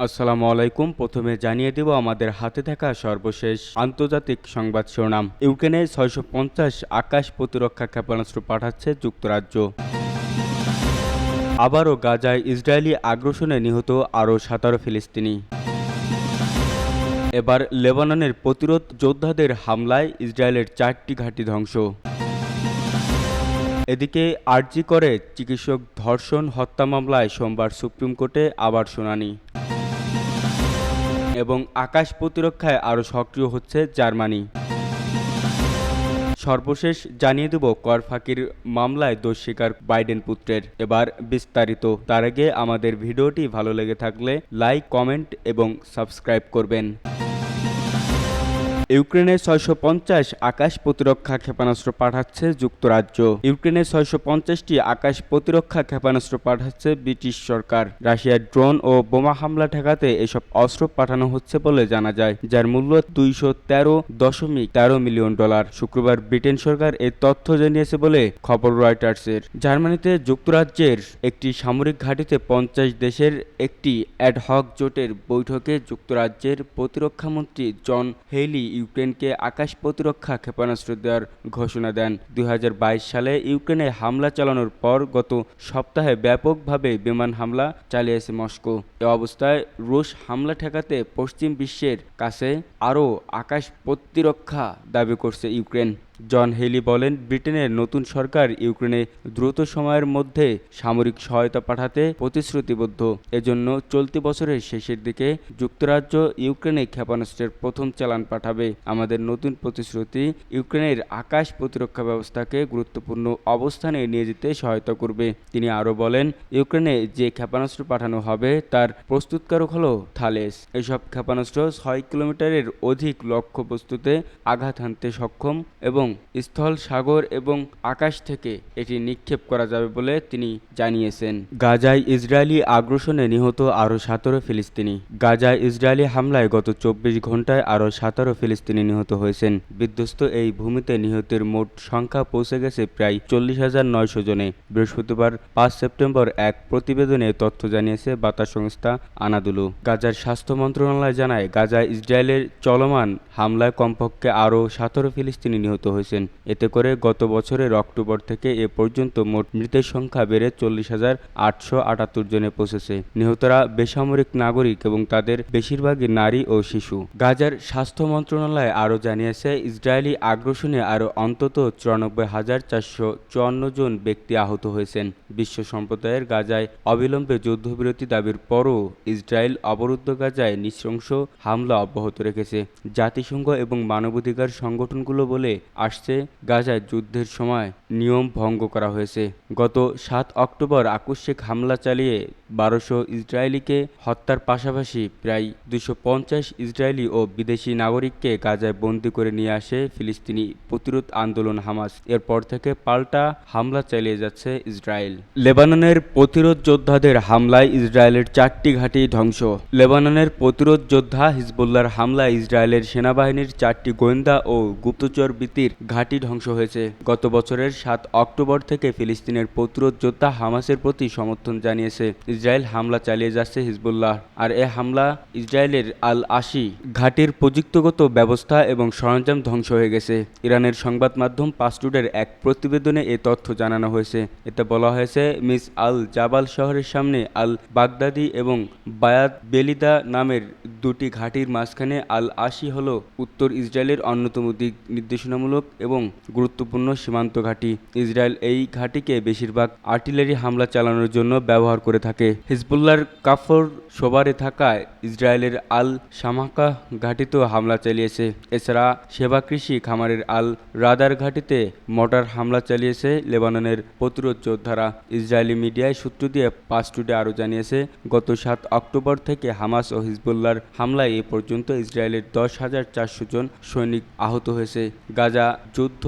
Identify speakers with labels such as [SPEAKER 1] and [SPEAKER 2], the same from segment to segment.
[SPEAKER 1] আসসালামু আলাইকুম। প্রথমে জানিয়ে দেব আমাদের হাতে থাকা সর্বশেষ আন্তর্জাতিক সংবাদ শিরোনাম। ইউক্রেনে 650 আকাশ প্রতিরক্ষা ক্ষেপণাস্ত্র পাঠাচ্ছে যুক্তরাজ্য। আবারও গাজায় ইসরায়েলি আগ্রাসনে নিহত আরও 17 ফিলিস্তিনি। এবার লেবাননের প্রতিরোধ যোদ্ধাদের হামলায় ইসরায়েলের 4টি ঘাঁটি ধ্বংস। এদিকে আরজি করে চিকিৎসক ধর্ষণ হত্যা মামলায় সোমবার সুপ্রিম কোর্টে আবার শুনানি। এবং আকাশ প্রতিরক্ষায় আরও সক্রিয় হচ্ছে জার্মানি। সর্বশেষ জানিয়ে দেব কর ফাঁকির মামলায় দোষ স্বীকার বাইডেন পুত্রের। এবার বিস্তারিত। তার আগে আমাদের ভিডিওটি ভালো লেগে থাকলে লাইক, কমেন্ট এবং সাবস্ক্রাইব করবেন। ইউক্রেনে 650 আকাশ প্রতিরক্ষা ক্ষেপণাস্ত্র পাঠাচ্ছে যুক্তরাজ্য। ইউক্রেনে 650টি আকাশ প্রতিরক্ষা ক্ষেপণাস্ত্র পাঠাচ্ছে ব্রিটিশ সরকার। রাশিয়ার ড্রোন ও বোমা হামলা ঠেকাতে এসব অস্ত্র পাঠানো হচ্ছে বলে জানা যায়, যার মূল্য $213.13 মিলিয়ন। শুক্রবার ব্রিটেন সরকার এই তথ্য জানিয়েছে বলে খবর রয়টার্সের। জার্মানিতে যুক্তরাজ্যের একটি সামরিক ঘাঁটিতে 50 দেশের একটি অ্যাডহক জোটের বৈঠকে যুক্তরাজ্যের প্রতিরক্ষামন্ত্রী জন হেইলি ইউক্রেনকে আকাশ প্রতিরক্ষা ক্ষেপণাস্ত্র দেওয়ার ঘোষণা দেন। 2022 সালে ইউক্রেনে হামলা চালানোর পর গত সপ্তাহে ব্যাপকভাবে বিমান হামলা চালিয়েছে মস্কো। এ অবস্থায় রুশ হামলা ঠেকাতে পশ্চিম বিশ্বের কাছে আরও আকাশ প্রতিরক্ষা দাবি করছে ইউক্রেন। জন হেইলি বলেন, ব্রিটেনের নতুন সরকার ইউক্রেনে দ্রুত সময়ের মধ্যে সামরিক সহায়তা পাঠাতে প্রতিশ্রুতিবদ্ধ। এজন্য চলতি বছরের শেষের দিকে যুক্তরাজ্য ইউক্রেনে ক্ষেপণাস্ত্রের প্রথম চালান পাঠাবে। আমাদের নতুন প্রতিশ্রুতি ইউক্রেনের আকাশ প্রতিরক্ষা ব্যবস্থাকে গুরুত্বপূর্ণ অবস্থানে নিয়ে যেতে সহায়তা করবে। তিনি আরও বলেন, ইউক্রেনে যে ক্ষেপণাস্ত্র পাঠানো হবে তার প্রস্তুতকারক হল থালেস। এসব ক্ষেপণাস্ত্র 6 কিলোমিটারের অধিক লক্ষ্যবস্তুতে আঘাত হানতে সক্ষম এবং স্থল, সাগর এবং আকাশ থেকে এটি নিক্ষেপ করা যাবে বলে তিনি জানিয়েছেন। গাজায় ইসরায়েলি আগ্রাসনে নিহত আরও 17 ফিলিস্তিনি। গাজায় ইসরায়েলি হামলায় গত 24 ঘন্টায় আরও 17 ফিলিস্তিনি নিহত হয়েছেন। বিধ্বস্ত এই ভূমিতে নিহতের মোট সংখ্যা পৌঁছে গেছে প্রায় 40,900 জনে। বৃহস্পতিবার 5 সেপ্টেম্বর এক প্রতিবেদনে তথ্য জানিয়েছে বার্তা সংস্থা আনাদুলু। গাজার স্বাস্থ্য মন্ত্রণালয় জানায়, গাজায় ইসরায়েলের চলমান হামলায় কমপক্ষে আরও 17 ফিলিস্তিনি নিহত হয়েছেন। এতে করে গত বছরের অক্টোবর থেকে এ পর্যন্ত মোট মৃতের সংখ্যা বেড়ে 40,878 জনে পৌঁছেছে। নিহতরা বেসামরিক নাগরিক এবং তাদের বেশিরভাগই নারী ও শিশু। গাজার স্বাস্থ্য মন্ত্রণালয় আরও জানিয়েছে, ইসরায়েলি আগ্রাসনে আরও অন্তত 94,454 জন ব্যক্তি আহত হয়েছেন। বিশ্ব সম্প্রদায়ের গাজায় অবিলম্বে যুদ্ধবিরতি দাবির পরও ইসরায়েল অবরুদ্ধ গাজায় নৃশংস হামলা অব্যাহত রেখেছে। জাতিসংঘ এবং মানবাধিকার সংগঠনগুলো বলে আসছে, গাজায় যুদ্ধের সময় নিয়ম ভঙ্গ করা হয়েছে। গত 7 অক্টোবর আকস্মিক হামলা চালিয়ে 1200 ইসরায়েলিকে হত্যার পাশাপাশি প্রায় 250 ইসরায়েলি ও বিদেশি নাগরিককে গাজায় বন্দী করে নিয়ে আসে ফিলিস্তিনি প্রতিরোধ আন্দোলন হামাস। এরপর থেকে পাল্টা হামলা চালিয়ে যাচ্ছে ইসরায়েল। লেবাননের প্রতিরোধ যোদ্ধাদের হামলায় ইসরায়েলের 4টি ঘাঁটি ধ্বংস। লেবাননের প্রতিরোধ যোদ্ধা হিজবুল্লাহর হামলায় ইসরায়েলের সেনাবাহিনীর 4টি গোয়েন্দা ও গুপ্তচর বৃত্তির ঘাঁটি ধ্বংস হয়েছে। গত বছরের 7 অক্টোবর থেকে ফিলিস্তিনের প্রতিরোধ যোদ্ধা হামাসের প্রতি সমর্থন জানিয়েছে ইসরায়েল হামলা চালিয়ে যাচ্ছে হিজবুল্লাহ। আর এ হামলা ইসরায়েলের আল আশি ঘাঁটির প্রযুক্তিগত ব্যবস্থা এবং সরঞ্জাম ধ্বংস হয়ে গেছে। ইরানের সংবাদ মাধ্যম পাসটুডের এক প্রতিবেদনে এ তথ্য জানানো হয়েছে। এতে বলা হয়েছে, মিস আল জাবাল শহরের সামনে আল বাগদাদি এবং বায়াত বেলিদা নামের দুটি ঘাঁটির মাঝখানে আল আশি হল উত্তর ইসরায়েলের অন্যতম দিক নির্দেশনামূলক এবং গুরুত্বপূর্ণ সীমান্ত ঘাঁটি। ইসরায়েল এই ঘাঁটিকে বেশিরভাগ আর্টিলারি হামলা চালানোর জন্য ব্যবহার করে থাকে। হিজবুল্লাহর কাফর সোবারে থাকায় ইসরায়েলের আল শামাকা ঘাঁটিতেও হামলা চালিয়েছে। এছাড়া সেবা কৃষি খামারের আল রাদার ঘাঁটিতে মর্টার হামলা চালিয়েছে লেবাননের প্রতিরোধ যোদ্ধারা। ইসরায়েলি মিডিয়ায় সূত্র দিয়ে পাসটুডে আরও জানিয়েছে, গত 7 অক্টোবর থেকে হামাস ও হিজবুল্লাহর হামলায় এ পর্যন্ত ইসরায়েলের 10,400 জন সৈনিক আহত হয়েছে। গাজা যুদ্ধ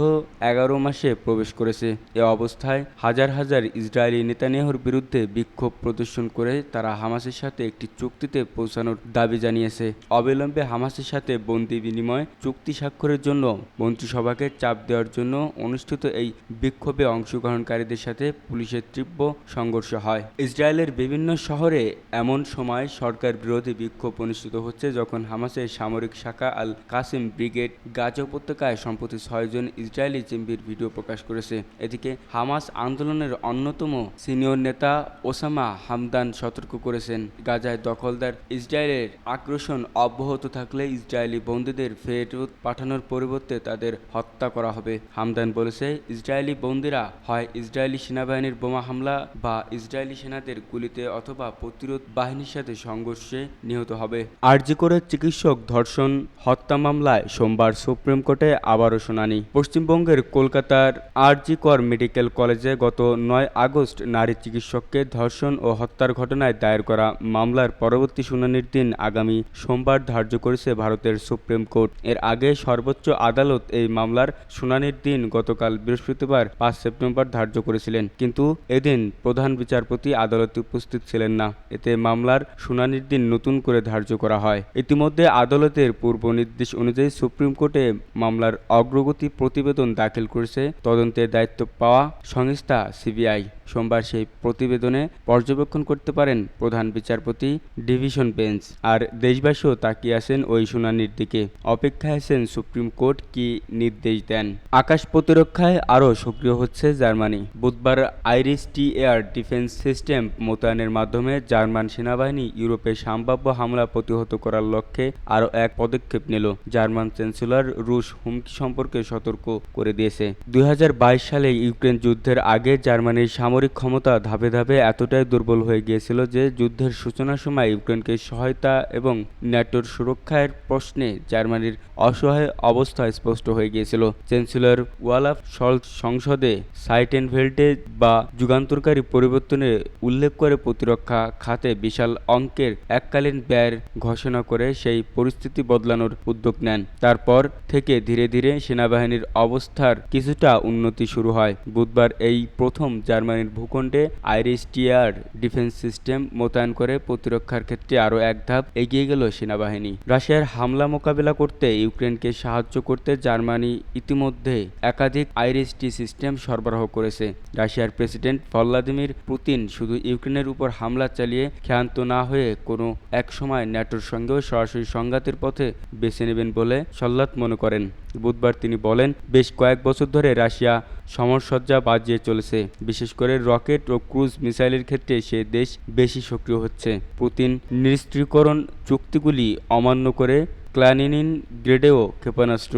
[SPEAKER 1] 11 মাসে প্রবেশ করেছে। এ অবস্থায় হাজার হাজার ইসরায়েলি নেতানিয়াহুর বিরুদ্ধে বিক্ষোভ প্রদর্শন পরিবেশন করে তারা হামাসের সাথে একটি চুক্তিতে পৌঁছানোর দাবি জানিয়েছে। অবিলম্বে হামাসের সাথে বন্দি বিনিময় চুক্তি স্বাক্ষরের জন্য মন্ত্রিসভাকে চাপ দেওয়ার জন্য অনুষ্ঠিত এই বিক্ষোভে অংশগ্রহণকারীদের সাথে পুলিশের তীব্র সংঘর্ষ হয়। ইসরায়েলের বিভিন্ন শহরে এমন সময় সরকার বিরোধী বিক্ষোভ অনুষ্ঠিত হচ্ছে যখন হামাসের সামরিক শাখা আল কাসিম ব্রিগেড গাজা উপত্যকায় সম্প্রতি 6 জন ইসরায়েলি জিম্মির ভিডিও প্রকাশ করেছে। এদিকে হামাস আন্দোলনের অন্যতম সিনিয়র নেতা ওসামা হামদান সতর্ক করেছেন, গাজায় দখলদার ইসরায়েলের আগ্রাসন অব্যাহত থাকলে ইসরায়েলি বন্দীদের ফেরত পাঠানোর পরিবর্তে তাদের হত্যা করা হবে। হামদান বলেছে, ইসরায়েলি বন্দীরা হয় ইসরায়েলি সেনাবাহিনীর বোমা হামলা বা ইসরায়েলি সেনাদের গুলিতে অথবা প্রতিরোধ বাহিনীর সাথে সংঘর্ষে নিহত হবে। আরজি করে চিকিৎসক ধর্ষণ হত্যা মামলায় সোমবার সুপ্রিম কোর্টে আবারও শুনানি। পশ্চিমবঙ্গের কলকাতার আরজি কর মেডিকেল কলেজে গত 9 আগস্ট নারী চিকিৎসককে ধর্ষণ ও হত্যার ঘটনায় দায়ের করা মামলার পরবর্তী শুনানির দিন আগামী সোমবার ধার্য করেছে ভারতের সুপ্রিম কোর্ট। এর আগে সর্বোচ্চ আদালত এই মামলার শুনানির দিন গতকাল বৃহস্পতিবার 5 সেপ্টেম্বর ধার্য করেছিলেন, কিন্তু এদিন প্রধান বিচারপতি আদালতে উপস্থিত ছিলেন না। এতে মামলার শুনানির দিন নতুন করে ধার্য করা হয়। ইতিমধ্যে আদালতের পূর্ব নির্দেশ অনুযায়ী সুপ্রিম কোর্টে মামলার অগ্রগতি প্রতিবেদন দাখিল করেছে তদন্তের দায়িত্ব পাওয়া সংস্থা সিবিআই। সোমবার সেই প্রতিবেদনে পর্যবেক্ষণ করতে পারেন প্রধান বিচারপতি ডিভিশন বেঞ্চ। আর দেশবাসীও তাকিয়ে আছেন ওই শুনানির দিকে, অপেক্ষায় আছেন সুপ্রিম কোর্ট কি নির্দেশ দেন। আকাশ প্রতিরক্ষায় আরও সক্রিয় হচ্ছে জার্মানি। বুধবার আইরিস-টি এয়ার ডিফেন্স সিস্টেম মোতায়েনের মাধ্যমে জার্মান সেনাবাহিনী ইউরোপে সম্ভাব্য হামলা প্রতিহত করার লক্ষ্যে আরও এক পদক্ষেপ নিল। জার্মান চ্যান্সেলর রুশ হুমকি সম্পর্কে সতর্ক করে দিয়েছে। 2022 সালে ইউক্রেন যুদ্ধের আগে জার্মানির সামরিক ক্ষমতা ধাপে ধাপে এতটাই দুর্বল হয়ে গিয়েছিল যে যুদ্ধের সূচনার সময় ইউক্রেনকে সহায়তা এবং ন্যাটোর সুরক্ষার প্রশ্নে জার্মানির অসহায় অবস্থা স্পষ্ট হয়ে গিয়েছিল। চ্যান্সেলর ওলাফ শলৎজ সংসদে সাইটেনভেল্টে বা যুগান্তকারী পরিবর্তনের উল্লেখ করে প্রতিরক্ষা খাতে বিশাল অঙ্কের এককালীন ব্যয়ের ঘোষণা করে সেই পরিস্থিতি বদলানোর উদ্যোগ নেন। তারপর থেকে ধীরে ধীরে সেনাবাহিনীর অবস্থার কিছুটা উন্নতি শুরু হয়। বুধবার এই প্রথম জার্মানির ভূখণ্ডে আইরিস-টি এয়ার ডিফেন্স সিস্টেম মোতায়েন করে প্রতিরক্ষার ক্ষেত্রে আরও এক ধাপ এগিয়ে গেল সেনাবাহিনী। রাশিয়ার হামলা মোকাবেলা করতে ইউক্রেনকে সাহায্য করতে জার্মানি ইতিমধ্যে একাধিক আইরিস-টি সিস্টেম সরবরাহ করেছে। রাশিয়ার প্রেসিডেন্ট ভ্লাদিমির পুতিন শুধু ইউক্রেনের উপর হামলা চালিয়ে ক্ষান্ত না হয়ে কোনো এক সময় ন্যাটোর সঙ্গেও সরাসরি সংঘাতের পথে বেছে নেবেন বলে সল্লাদ মনে করেন। বুধবার তিনি বলেন, বেশ কয়েক বছর ধরে রাশিয়া সমরসজ্জা বাজিয়ে চলেছে, বিশেষ করে রকেট ও ক্রুজ মিসাইলের ক্ষেত্রে সে দেশ বেশি সক্রিয় হচ্ছে। পুতিন নিরস্ত্রীকরণ চুক্তিগুলি অমান্য করে ক্লানিনিন গ্রেডেও ক্ষেপণাস্ত্র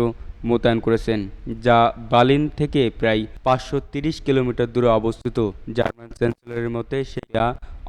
[SPEAKER 1] মোতায়েন করেছেন, যা বার্লিন থেকে প্রায় 530 কিলোমিটার দূরে অবস্থিত। জার্মান চ্যান্সেলরের মতে সেটা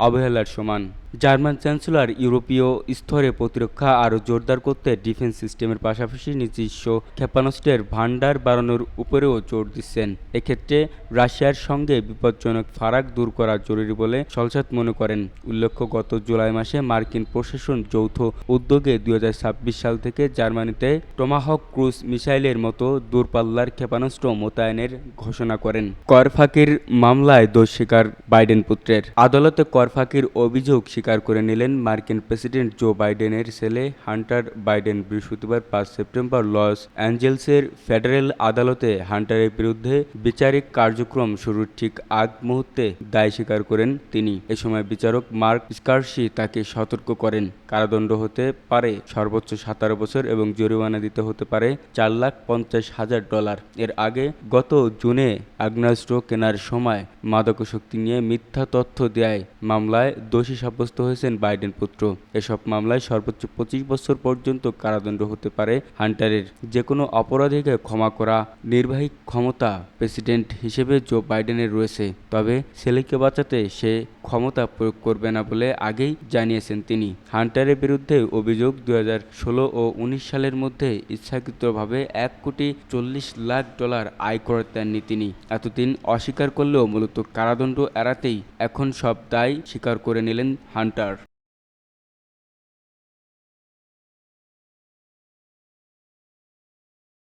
[SPEAKER 1] অবহেলার সমান। জার্মান চ্যান্সেলর ইউরোপীয় স্তরে প্রতিরক্ষা আরও জোরদার করতে ডিফেন্স সিস্টেমের পাশাপাশি নিজস্ব ক্ষেপণাস্ত্রের ভান্ডার বাড়ানোর উপরেও জোর দিচ্ছেন। এক্ষেত্রে রাশিয়ার সঙ্গে বিপজ্জনক ফারাক দূর করা জরুরি বলে সলসাদ মনে করেন। উল্লেখ্য, গত জুলাই মাসে মার্কিন প্রশাসন যৌথ উদ্যোগে 2026 সাল থেকে জার্মানিতে টমাহক ক্রুজ মিসাইলের মতো দূরপাল্লার ক্ষেপণাস্ত্র মোতায়েনের ঘোষণা করেন। কর ফাঁকির মামলায় দোষ স্বীকার বাইডেন পুত্রের। আদালতে কর ফাঁকির অভিযোগ স্বীকার করে নিলেন মার্কিন প্রেসিডেন্ট জো বাইডেনের ছেলে হান্টার বাইডেন। বৃহস্পতিবার 5 সেপ্টেম্বর লস অ্যাঞ্জেলসের ফেডারেল আদালতে হান্টারের বিরুদ্ধে বিচারিক কার্যক্রম শুরুর ঠিক আগ মুহূর্তে দায় স্বীকার করেন তিনি। এ সময় বিচারক মার্ক স্কার্সি তাকে সতর্ক করেন, কারাদণ্ড হতে পারে সর্বোচ্চ 17 বছর এবং জরিমানা দিতে হতে পারে $450,000। এর আগে গত জুনে আগ্নেয়াস্ত্র কেনার সময় মাদকাসক্তি নিয়ে মিথ্যা তথ্য দেয় মামলায় দোষী সাব্যস্ত হয়েছেন বাইডেন পুত্র। এসব মামলায় সর্বোচ্চ 25 বছর পর্যন্ত কারাদণ্ড হতে পারে হান্টারের। যে কোনো অপরাধীকে ক্ষমা করা নির্বাহী ক্ষমতা প্রেসিডেন্ট হিসেবে জো বাইডেনের রয়েছে, তবে ছেলেকে বাঁচাতে সে ক্ষমতা প্রয়োগ করবে না বলে আগেই জানিয়েছেন তিনি। হান্টারের বিরুদ্ধে অভিযোগ, 2016 ও 19 সালের মধ্যে ইচ্ছাকৃতভাবে $1,40,00,000 আয় করে দেননি তিনি। এতদিন অস্বীকার করলেও মূলত কারাদণ্ড এড়াতেই এখন সব দায় স্বীকার করে নিলেন হান্টার।